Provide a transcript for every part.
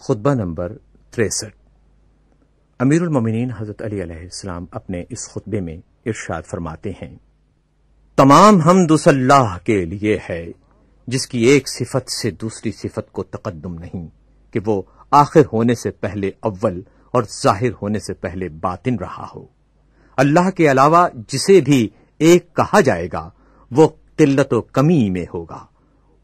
خطبہ نمبر 63۔ امیر المومنین حضرت علی علیہ السلام اپنے اس خطبے میں ارشاد فرماتے ہیں، تمام حمد اس اللہ کے لیے ہے جس کی ایک صفت سے دوسری صفت کو تقدم نہیں، کہ وہ آخر ہونے سے پہلے اول اور ظاہر ہونے سے پہلے باطن رہا ہو۔ اللہ کے علاوہ جسے بھی ایک کہا جائے گا وہ قلت و کمی میں ہوگا،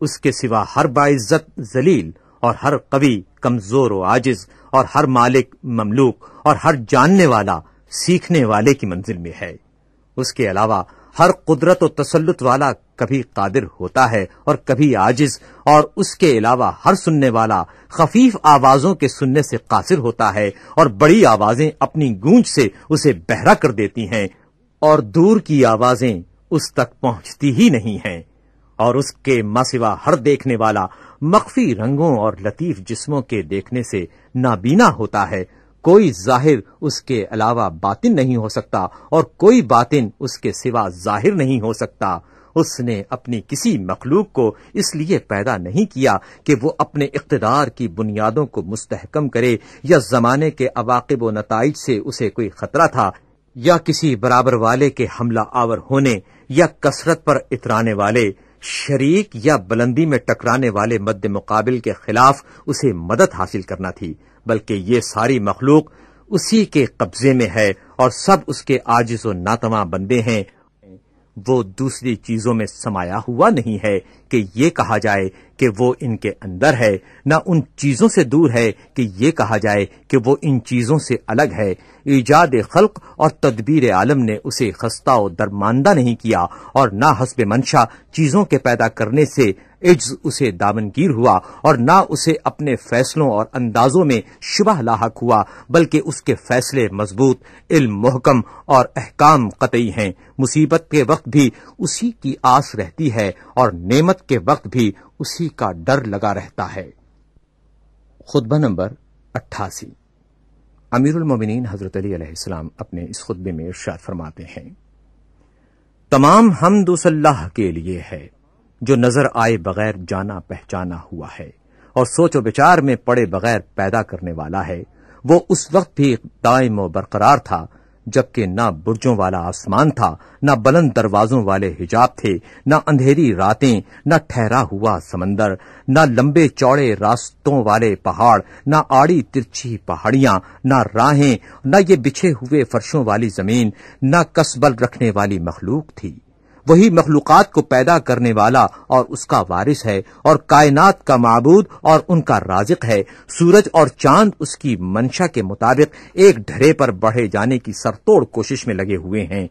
اس کے سوا ہر باعزت ذلیل اور ہر قوی کمزور و عاجز اور ہر مالک مملوک اور ہر جاننے والا سیکھنے والے کی منزل میں ہے۔ اس کے علاوہ ہر قدرت و تسلط والا کبھی قادر ہوتا ہے اور کبھی عاجز، اور اس کے علاوہ ہر سننے والا خفیف آوازوں کے سننے سے قاصر ہوتا ہے اور بڑی آوازیں اپنی گونج سے اسے بہرا کر دیتی ہیں اور دور کی آوازیں اس تک پہنچتی ہی نہیں ہیں، اور اس کے ماسوا ہر دیکھنے والا مخفی رنگوں اور لطیف جسموں کے دیکھنے سے نابینا ہوتا ہے۔ کوئی ظاہر اس کے علاوہ باطن نہیں ہو سکتا اور کوئی باطن اس کے سوا ظاہر نہیں ہو سکتا۔ اس نے اپنی کسی مخلوق کو اس لیے پیدا نہیں کیا کہ وہ اپنے اقتدار کی بنیادوں کو مستحکم کرے، یا زمانے کے عواقب و نتائج سے اسے کوئی خطرہ تھا، یا کسی برابر والے کے حملہ آور ہونے یا کثرت پر اترانے والے شریک یا بلندی میں ٹکرانے والے مد مقابل کے خلاف اسے مدد حاصل کرنا تھی، بلکہ یہ ساری مخلوق اسی کے قبضے میں ہے اور سب اس کے عاجز و ناتواں بندے ہیں۔ وہ دوسری چیزوں میں سمایا ہوا نہیں ہے کہ یہ کہا جائے کہ وہ ان کے اندر ہے، نہ ان چیزوں سے دور ہے کہ یہ کہا جائے کہ وہ ان چیزوں سے الگ ہے۔ ایجاد خلق اور تدبیر عالم نے اسے خستہ و درماندہ نہیں کیا، اور نہ حسب منشا چیزوں کے پیدا کرنے سے عجز اسے دامنگیر ہوا، اور نہ اسے اپنے فیصلوں اور اندازوں میں شبہ لاحق ہوا، بلکہ اس کے فیصلے مضبوط، علم محکم اور احکام قطعی ہیں۔ مصیبت کے وقت بھی اسی کی آس رہتی ہے اور نعمت کے وقت بھی اسی کا ڈر لگا رہتا ہے۔ خطبہ نمبر 88۔ امیر المومنین حضرت علی علیہ السلام اپنے اس خطبے میں ارشاد فرماتے ہیں، تمام حمد اس اللہ کے لیے ہے جو نظر آئے بغیر جانا پہچانا ہوا ہے اور سوچ و بچار میں پڑے بغیر پیدا کرنے والا ہے۔ وہ اس وقت بھی دائم و برقرار تھا جبکہ نہ برجوں والا آسمان تھا، نہ بلند دروازوں والے حجاب تھے، نہ اندھیری راتیں، نہ ٹھہرا ہوا سمندر، نہ لمبے چوڑے راستوں والے پہاڑ، نہ آڑی ترچھی پہاڑیاں، نہ راہیں، نہ یہ بچھے ہوئے فرشوں والی زمین، نہ کسبل رکھنے والی مخلوق تھی۔ وہی مخلوقات کو پیدا کرنے والا اور اس کا وارث ہے، اور کائنات کا معبود اور ان کا رازق ہے۔ سورج اور چاند اس کی منشا کے مطابق ایک ڈھرے پر بڑھے جانے کی سرتوڑ کوشش میں لگے ہوئے ہیں،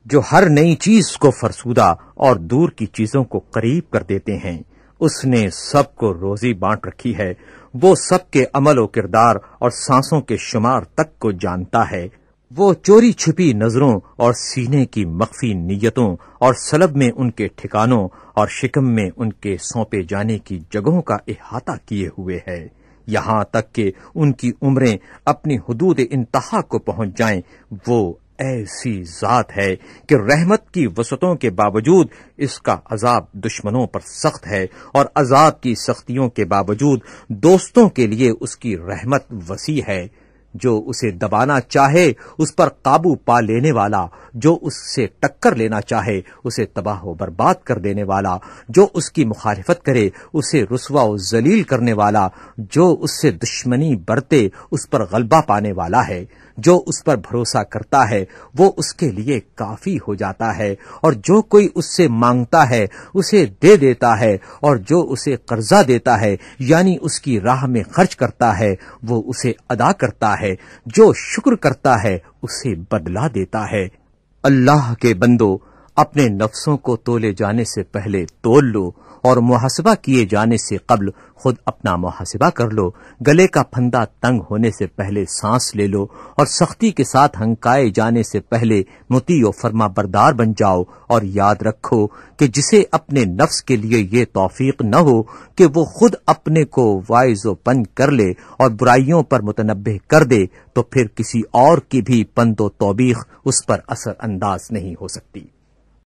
جو ہر نئی چیز کو فرسودہ اور دور کی چیزوں کو قریب کر دیتے ہیں۔ اس نے سب کو روزی بانٹ رکھی ہے، وہ سب کے عمل و کردار اور سانسوں کے شمار تک کو جانتا ہے۔ وہ چوری چھپی نظروں اور سینے کی مخفی نیتوں اور سلب میں ان کے ٹھکانوں اور شکم میں ان کے سونپے جانے کی جگہوں کا احاطہ کیے ہوئے ہے، یہاں تک کہ ان کی عمریں اپنی حدود انتہا کو پہنچ جائیں۔ وہ ایسی ذات ہے کہ رحمت کی وسعتوں کے باوجود اس کا عذاب دشمنوں پر سخت ہے، اور عذاب کی سختیوں کے باوجود دوستوں کے لیے اس کی رحمت وسیع ہے۔ جو اسے دبانا چاہے اس پر قابو پا لینے والا، جو اس سے ٹکر لینا چاہے اسے تباہ و برباد کر دینے والا، جو اس کی مخالفت کرے اسے رسوا و ذلیل کرنے والا، جو اس سے دشمنی برتے اس پر غلبہ پانے والا ہے۔ جو اس پر بھروسہ کرتا ہے وہ اس کے لیے کافی ہو جاتا ہے، اور جو کوئی اس سے مانگتا ہے اسے دے دیتا ہے، اور جو اسے قرضہ دیتا ہے یعنی اس کی راہ میں خرچ کرتا ہے وہ اسے ادا کرتا ہے۔ جو شکر کرتا ہے اسے بدلہ دیتا ہے۔ اللہ کے بندو، اپنے نفسوں کو تولے جانے سے پہلے تول لو، اور محاسبہ کیے جانے سے قبل خود اپنا محاسبہ کر لو۔ گلے کا پھندا تنگ ہونے سے پہلے سانس لے لو، اور سختی کے ساتھ ہنکائے جانے سے پہلے مطیع و فرما بردار بن جاؤ، اور یاد رکھو کہ جسے اپنے نفس کے لیے یہ توفیق نہ ہو کہ وہ خود اپنے کو واعظ و پند کر لے اور برائیوں پر متنبہ کر دے، تو پھر کسی اور کی بھی پند و توبیخ اس پر اثر انداز نہیں ہو سکتی۔